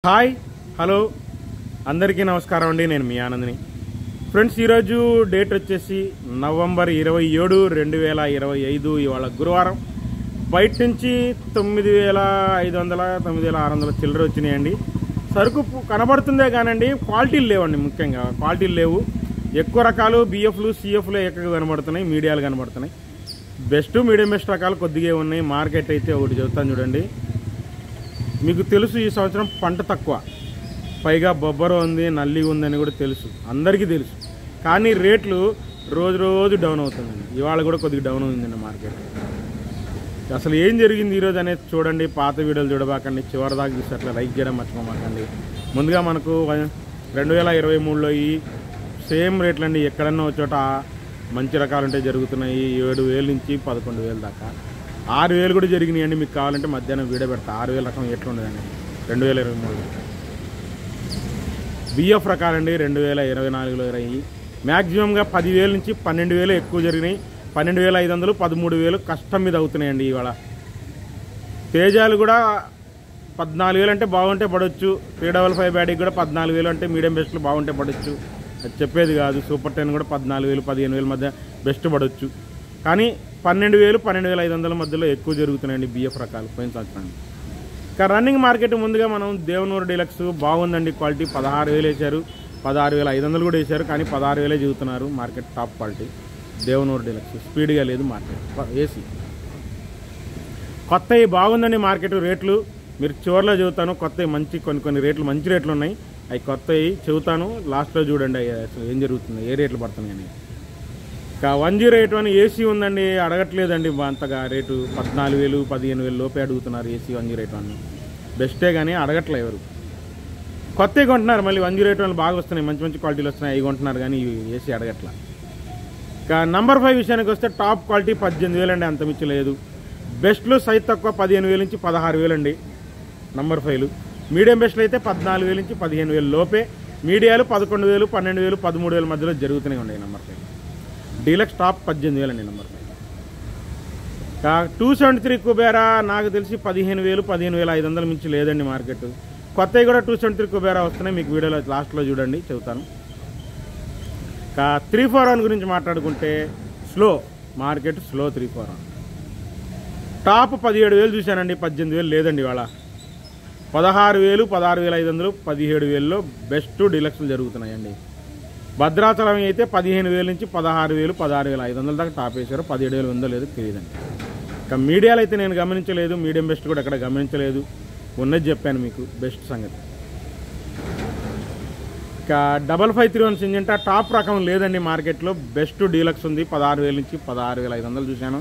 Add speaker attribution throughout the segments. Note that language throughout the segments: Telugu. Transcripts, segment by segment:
Speaker 1: హాయ్ హలో అందరికీ నమస్కారం అండి. నేను మీ ఆనంద్ని. ఫ్రెండ్స్, ఈరోజు డేట్ వచ్చేసి నవంబర్ 27, 2025. ఇవాళ గురువారం. బయట నుంచి 9,500, 9,600 చిల్లర వచ్చినాయండి. సరుకు కనబడుతుందే కానండి క్వాలిటీలు లేవండి. ముఖ్యంగా క్వాలిటీలు లేవు. ఎక్కువ రకాలు బిఎఫ్లు సిఎఫ్లు ఎక్కువ కనబడుతున్నాయి, మీడియాలు కనబడుతున్నాయి. బెస్ట్ మీడియం బెస్ట్ రకాలు కొద్దిగా ఉన్నాయి. మార్కెట్ అయితే ఒకటి చెబుతాను చూడండి. మీకు తెలుసు ఈ సంవత్సరం పంట తక్కువ, పైగా బొబ్బర ఉంది, నల్లి ఉందని కూడా తెలుసు, అందరికీ తెలుసు. కానీ రేట్లు రోజు రోజు డౌన్ అవుతుందండి. ఇవాళ కూడా కొద్దిగా డౌన్ అవుతుందండి మార్కెట్. అసలు ఏం జరిగింది ఈరోజు అనేది చూడండి. పాత వీడియోలు చూడబాకండి, చివరి దాకా చూసి అట్లా లైక్ చేయడం మర్చిపోమాకండి. ముందుగా మనకు 2023లో ఈ సేమ్ రేట్లండి. ఎక్కడన్నా ఒక చోట మంచి రకాలుంటే జరుగుతున్నాయి 7,000 నుంచి 11,000 దాకా. 6,000 కూడా జరిగినాయండి. మీకు కావాలంటే మధ్యాహ్నం వీడియో పెడతా. 6,000 రకం ఎట్లుండదండి 2023లో. బిఎఫ్ రకాలండి 2024లో అయ్యి మ్యాక్సిమంగా 10,000 నుంచి 12,000 ఎక్కువ జరిగినాయి. 12,500, 13,000 కష్టం మీద అవుతున్నాయండి ఇవాళ. తేజాలు కూడా 14,000 అంటే బాగుంటే పడవచ్చు. 355 బ్యాడీకి కూడా 14,000 అంటే మీడియం బెస్ట్లు బాగుంటే పడవచ్చు. అది చెప్పేది కాదు. సూపర్ 10 కూడా 14,000, 15,000 మధ్య బెస్ట్ పడవచ్చు. కానీ 12,000, 12,500 మధ్యలో ఎక్కువ జరుగుతున్నాయండి బిఎఫ్ రకాలు పోయిన సంవత్సరానికి. ఇంకా రన్నింగ్ మార్కెట్ ముందుగా మనం దేవనూరు డీలక్స్ బాగుందండి. క్వాలిటీ 16,000 వేశారు, 16,500 కూడా వేశారు. కానీ 16,000 చెబుతున్నారు market. Top quality Devanur deluxe. స్పీడ్గా లేదు మార్కెట్. ఏసీ కొత్తవి బాగుందండి మార్కెట్. రేట్లు మీరు చివరిలో చెబుతాను. కొత్తవి మంచి కొన్ని రేట్లు మంచి రేట్లు ఉన్నాయి. అవి కొత్తవి చెబుతాను. లాస్ట్లో చూడండి అసలు ఏం జరుగుతుంది, ఏ రేట్లు పడుతున్నాయి అని. ఇంకా 1081 ఏసీ ఉందండి. అడగట్లేదండి అంతగా రేటు. 14,000, 15,000 లోపే అడుగుతున్నారు ఏసీ 1081. బెస్టే కానీ అడగట్లే ఎవరు. కొత్తవి కొంటున్నారు. మళ్ళీ 1081 బాగా వస్తున్నాయి, మంచి మంచి క్వాలిటీలు వస్తున్నాయి, అవి కొంటున్నారు. కానీ ఏసీ అడగట్లా. ఇంకా నంబర్ 5 విషయానికి వస్తే టాప్ క్వాలిటీ 18,000 అండి, అంత మించి లేదు. బెస్ట్లు సైజ్ తక్కువ 15,000 నుంచి 16,000 అండి నంబర్ 5లు. మీడియం బెస్ట్లు అయితే 14,000 నుంచి 15,000 లోపే. మీడియాలు 11,000, 12,000, 13,000 మధ్యలో జరుగుతూనే ఉన్నాయి నంబర్ 5. డీలక్స్ టాప్ 18,000 అండి నంబర్ 5. 273 కుబేరా నాకు తెలిసి 15,000, 15,500 మించి లేదండి మార్కెట్. కొత్తవి కూడా 273 కుబేరా వస్తున్నాయి. మీకు వీడియోలో లాస్ట్లో చూడండి, చెబుతాను. 341 గురించి మాట్లాడుకుంటే స్లో మార్కెట్. స్లో 341 టాప్ 17,000 చూశానండి. 18,000 లేదండి ఇవాళ. 16,000, 16,500, 17,000లో బెస్ట్ డీలక్స్లు జరుగుతున్నాయండి. భద్రాచలం అయితే 15,000 నుంచి 16,000, 16,500 దాకా టాప్ వేశారు. 17,000 ఉందో లేదో తెలియదండి. ఇంకా మీడియాలు అయితే నేను గమనించలేదు. మీడియం బెస్ట్ కూడా ఎక్కడ గమనించలేదు. ఉన్నది చెప్పాను మీకు బెస్ట్ సంగతి. ఇంకా 5531 సింజంటా టాప్ రకం లేదండి మార్కెట్లో. బెస్ట్ డీలక్స్ ఉంది. 16,000 నుంచి 16,500 చూశాను.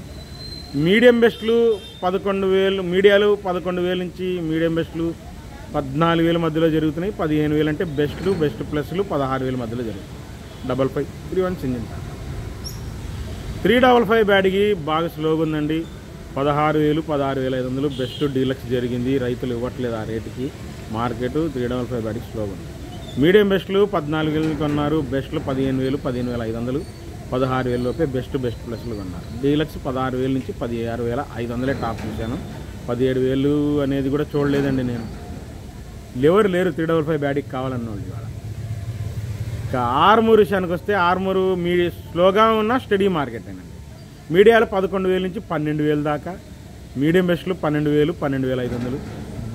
Speaker 1: మీడియం బెస్ట్లు 11,000, మీడియాలు 11,000 నుంచి మీడియం బెస్ట్లు 14,000 మధ్యలో జరుగుతున్నాయి. 15,000 అంటే బెస్ట్లు, బెస్ట్ ప్లస్లు 16,000 మధ్యలో జరుగుతుంది. 5531 సింజంటా. 355 బ్యాడ్కి బాగా స్లోగా ఉందండి. 16,000, 16,500 బెస్ట్ డీలక్స్ జరిగింది. రైతులు ఇవ్వట్లేదు ఆ రేటుకి మార్కెట్. 355 బ్యాడ్కి స్లోగా ఉంది. మీడియం బెస్ట్లు 14,000 కొన్నారు. బెస్ట్లు 15,000, 15,500, 16,000 లోపే బెస్ట్ ప్లస్లు కొన్నారు. డీలక్స్ 16,000 నుంచి 16,500 టాప్ చూశాను. 17,000 అనేది కూడా చూడలేదండి నేను. ఎవరు లేరు 355 బ్యాడ్కి కావాలన్న వాళ్ళు ఇవాళ. ఇంకా ఆర్మూర్ విషయానికి వస్తే ఆర్మూరు స్లోగా ఉన్న స్టడీ మార్కెట్ అండి. మీడియాలు 11,000 నుంచి 12,000 దాకా. మీడియం బెస్ట్లు 12,000, 12,500,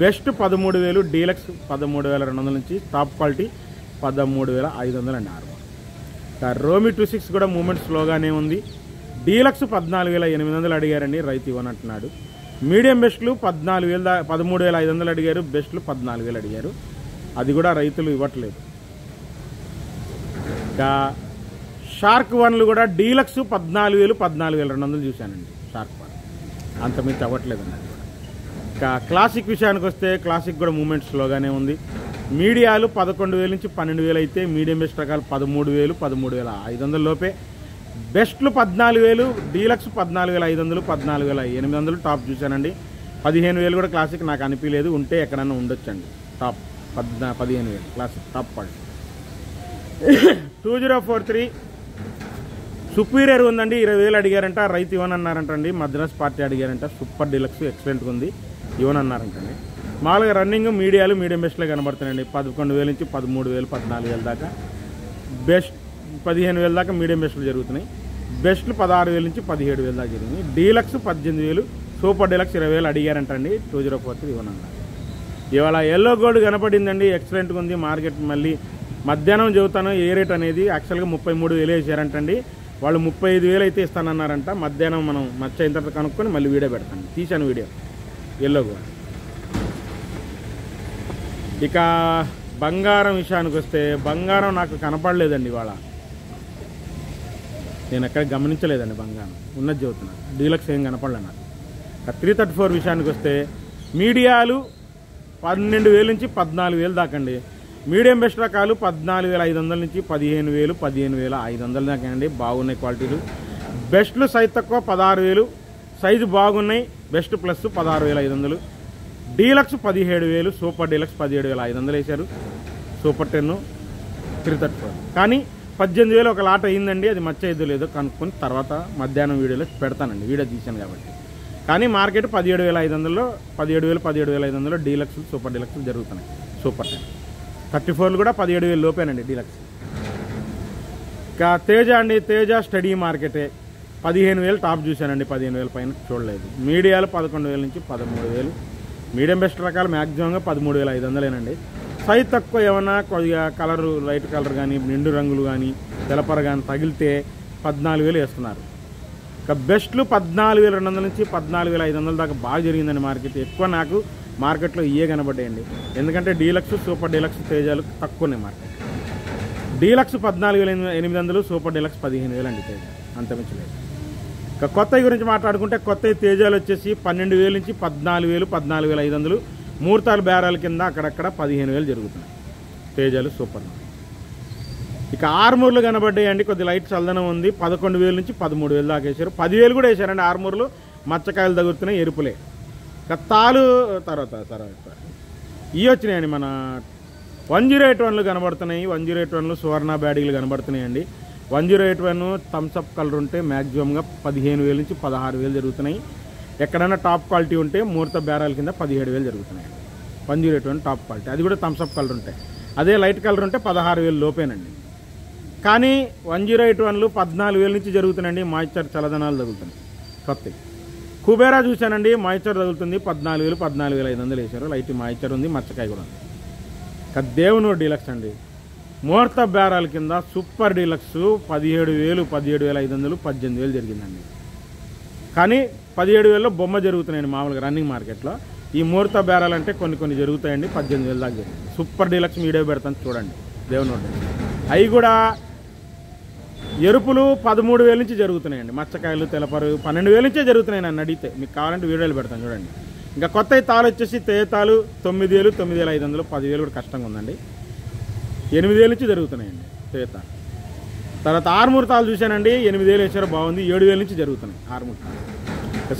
Speaker 1: బెస్ట్ 13,000, డీలక్స్ 13,200 నుంచి టాప్ క్వాలిటీ 13,500 అండి ఆర్మూర్. రోమి 26 కూడా మూమెంట్ స్లోగానే ఉంది. డీలక్స్ 14,800 అడిగారండి, రైతు ఇవ్వనంటున్నాడు. మీడియం బెస్ట్లు 13,500 అడిగారు. బెస్ట్లు 14,000 అడిగారు. అది కూడా రైతులు ఇవ్వట్లేదు. ఇంకా షార్క్ 1లు కూడా డీలక్స్ 14,000, 14,200 చూశానండి. షార్క్ 1 అంతమించి అవ్వట్లేదండి. ఇంకా క్లాసిక్ విషయానికి వస్తే క్లాసిక్ కూడా మూమెంట్ స్లోగానే ఉంది. మీడియాలు 11,000 నుంచి 12,000 అయితే మీడియం బెస్ట్ రకాలు 13,000, 13,500 లోపే. బెస్ట్లు 14,000, డీలక్స్ 14,500, 14,800 టాప్ చూశానండి. 15,000 కూడా క్లాసిక్ నాకు అనిపించలేదు. ఉంటే ఎక్కడన్నా ఉండొచ్చండి top 15,000 classic top quality. 2043 superior ఉందండి. 20,000 అడిగారంట, రైతు ఇవ్వనన్నారంటండి. మద్రాస్ పార్టీ అడిగారంట. సూపర్ డీలక్స్ ఎక్సలెంట్గా ఉంది, ఇవ్వనన్నారంటండి. మామూలుగా రన్నింగ్ మీడియాలు మీడియం బెస్ట్లో కనబడుతున్నాయండి. 11,000 నుంచి 13,000 14,000 దాకా. బెస్ట్ 15,000 దాకా మీడియం బెస్ట్లు జరుగుతున్నాయి. బెస్ట్లు 16,000 నుంచి 17,000 దాకా జరిగినాయి. Deluxe 18,000, super deluxe 20,000 అడిగారంటండి. 2043 ఇవ్వనన్నారు. ఇవాళ ఎల్లో గోల్డ్ కనపడిందండి, ఎక్సలెంట్గా ఉంది మార్కెట్. మళ్ళీ మధ్యాహ్నం చెబుతాను ఏ రేట్ అనేది. యాక్చువల్గా 33,000 వేసారంటండి. వాళ్ళు 35,000 అయితే ఇస్తానన్నారంట. మధ్యాహ్నం మనం మచ్చ అయిన తర్వాత కనుక్కొని మళ్ళీ వీడియో పెడతాను. తీశాను వీడియో ఎల్లో గోల్డ్. ఇక బంగారం విషయానికి వస్తే బంగారం నాకు కనపడలేదండి ఇవాళ. నేను ఎక్కడ గమనించలేదండి బంగారం. ఉన్నది చెబుతున్నాను, డీలక్స్ ఏం కనపడలే నాకు. 334 విషయానికి వస్తే మీడియాలు 12,000 నుంచి 14,000 దాకండి. మీడియం బెస్ట్ రకాలు 14,500 నుంచి 15,000, 15,500 దాకా అండి. బాగున్నాయి క్వాలిటీలు. బెస్ట్లు సైజ్ తక్కువ 16,000, సైజు బాగున్నాయి. Best plus 16,500. Deluxe 17,000, super deluxe 17,500 వేశారు. సూపర్ 10 334. కానీ 18,000 ఒక లాట్ అయిందండి. అది మచ్చ అయ్యేదో లేదో కనుక్కొని తర్వాత మధ్యాహ్నం వీడియోలో పెడతానండి. వీడియో తీశాను కాబట్టి. కానీ మార్కెట్ 17,500లో 17,500 డీలక్స్ సూపర్ డీలక్స్ జరుగుతున్నాయి. సూపర్ 34 కూడా 17,000 లోపేనండి డీలక్స్. ఇక తేజ అండి, తేజ స్టడీ మార్కెటే. 15,000 టాప్ చూశానండి, 15,000 పైన చూడలేదు. మీడియాలు 11,000 నుంచి 13,000. మీడియం బెస్ట్ రకాలు మ్యాక్సిమంగా 13,500 సైజ్ తక్కువ ఏమన్నా కొద్దిగా కలరు లైట్ కలర్ కానీ నిండు రంగులు కానీ తెలపర కానీ తగిలితే 14,000 వేస్తున్నారు. ఇక బెస్ట్లు 14,200 నుంచి 14,500 దాకా బాగా జరిగిందండి మార్కెట్. ఎక్కువ నాకు మార్కెట్లో ఇయే కనబడ్డాయండి. ఎందుకంటే డీలక్స్ సూపర్ డీలక్స్ తేజాలు తక్కువ ఉన్నాయి మార్కెట్. డీలక్స్ 14,800, సూపర్ డీలక్స్ 15,000 అండి తేజ, అంతమించలేదు. ఇక కొత్త గురించి మాట్లాడుకుంటే కొత్త తేజాలు వచ్చేసి 12,000 నుంచి 14,000, 14,500. ముహూర్తాలు బేరాల కింద అక్కడక్కడ 15,000 జరుగుతున్నాయి తేజాలు సూపర్. ఇక ఆర్మూర్లు కనబడ్డాయండి, కొద్ది లైట్ చల్లదనం ఉంది. 11,000 నుంచి 13,000 దాకా వేశారు. 10,000 కూడా వేశారండి ఆర్మూర్లు. మచ్చకాయలు తగులుతున్నాయి, ఎరుపులే. ఇక తాలు తర్వాత ఇవి వచ్చినాయండి. మన 1081లు కనబడుతున్నాయి. 1081లు సువర్ణ బ్యాడీలు కనబడుతున్నాయండి. 1081 థమ్స్అప్ కలర్ ఉంటే మ్యాక్సిమంగా 15,000 నుంచి 16,000 జరుగుతున్నాయి. ఎక్కడైనా టాప్ క్వాలిటీ ఉంటే ముహూర్త బేరాల కింద 17,000 జరుగుతున్నాయి. 1081 టాప్ క్వాలిటీ, అది కూడా థమ్స్అప్ కలర్ ఉంటాయి. అదే లైట్ కలర్ ఉంటే 16,000 లోపేనండి. కానీ 1081లు 14,000 నుంచి జరుగుతున్నాయండి. మాయిశ్చర్ చల్లదనాలు తగులుతున్నాయి కొత్త. కుబేరా చూశానండి, మాయిశ్చర్ తగులుతుంది. 14,000, 14,500 వేశారు. లైట్ మాయిశ్చర్ ఉంది, మచ్చకాయ కూడా ఉంది. ఇక దేవునూరు డీలక్స్ అండి, ముహూర్త బేరాల కింద సూపర్ డీలక్స్ 17,000, 17,500, 18,000 జరిగిందండి. కానీ 17,000లో బొమ్మ జరుగుతున్నాయండి మామూలుగా రన్నింగ్ మార్కెట్లో. ఈ ముహూర్త బేరాలు అంటే కొన్ని జరుగుతాయండి. 18,000 దాకా జరిగింది. సూపర్ డీలక్స్ వీడియో పెడతాను చూడండి. దేవునూరు అవి కూడా ఎరుపులు 13,000 నుంచి జరుగుతున్నాయండి. మచ్చకాయలు తెలపరు 12,000 నుంచే జరుగుతున్నాయి. నన్ను అడిగితే మీకు కావాలంటే వీడియోలు పెడతాను చూడండి. ఇంకా కొత్త తాలు వచ్చేసి తేతాలు 9,000, 9,500, 10,000 కూడా కష్టంగా ఉందండి. 8,000 నుంచి జరుగుతున్నాయండి తేతాలు. తర్వాత ఆర్మూర్ తాలు చూశానండి, 8,000 వేసారు, బాగుంది. 7,000 నుంచి జరుగుతున్నాయి ఆర్మూర్ తాలు.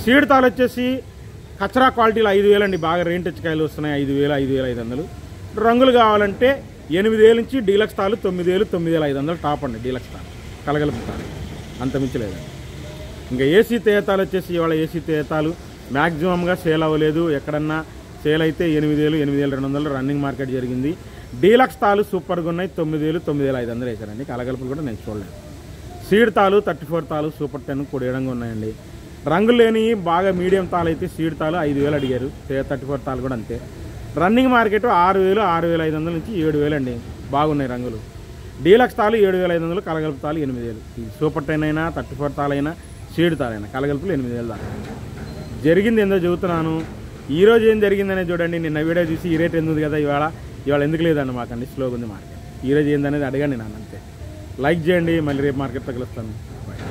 Speaker 1: సీడ్ తాలు వచ్చేసి కచరా క్వాలిటీలో 5,000 అండి. బాగా రెయిన్ టచ్ కాయలు వస్తున్నాయి. 5,000, 5,500. రంగులు కావాలంటే 8,000 నుంచి డీలక్స్ తాలు 9,000, 9,500 టాప్ అండి. డీలక్స్ తాలు కలగలుపుతారు, అంత మించలేదండి. ఇంకా ఏసీ తేతాలు వచ్చేసి ఇవాళ ఏసీ తేతాలు మ్యాక్సిమంగా సేల్ అవ్వలేదు. ఎక్కడన్నా సేల్ అయితే 8,000, 8,200 రన్నింగ్ మార్కెట్ జరిగింది. డీలక్స్ తాలు సూపర్గా ఉన్నాయి. 9,000, 9,500 వేశారండి. కలగలుపులు కూడా నేను చూడలేదు. సీడ్ తాలు 34 తాలు సూపర్ 10 కొడియడంగా ఉన్నాయండి. రంగులు లేని బాగా మీడియం తాలు అయితే సీడ్ తాలు 5,000 అడిగారు. 34 తాలు కూడా అంతే. రన్నింగ్ మార్కెట్ 6,000, 6,500 నుంచి 7,000 అండి. బాగున్నాయి రంగులు. డీలక్స్ తాలు 7,500, కలగలుపు తాలు 8,000. సూపర్ 10 అయినా 34 తాలు అయినా సీడ్ తాలైనా కలగలుపులు 8,000 దాకా. జరిగింది ఏందో చెబుతున్నాను. ఈరోజు ఏం జరిగిందనే చూడండి. నిన్న వీడియో చూసి ఈ రేట్ ఎందుకు కదా ఇవాళ ఎందుకు లేదండి మాకండి, స్లోగా ఉంది మార్కెట్. ఈరోజు ఏందనేది అడగండి నన్ను అంతే. లైక్ చేయండి. మళ్ళీ రేపు మార్కెట్తో కలుస్తాను. బాయ్.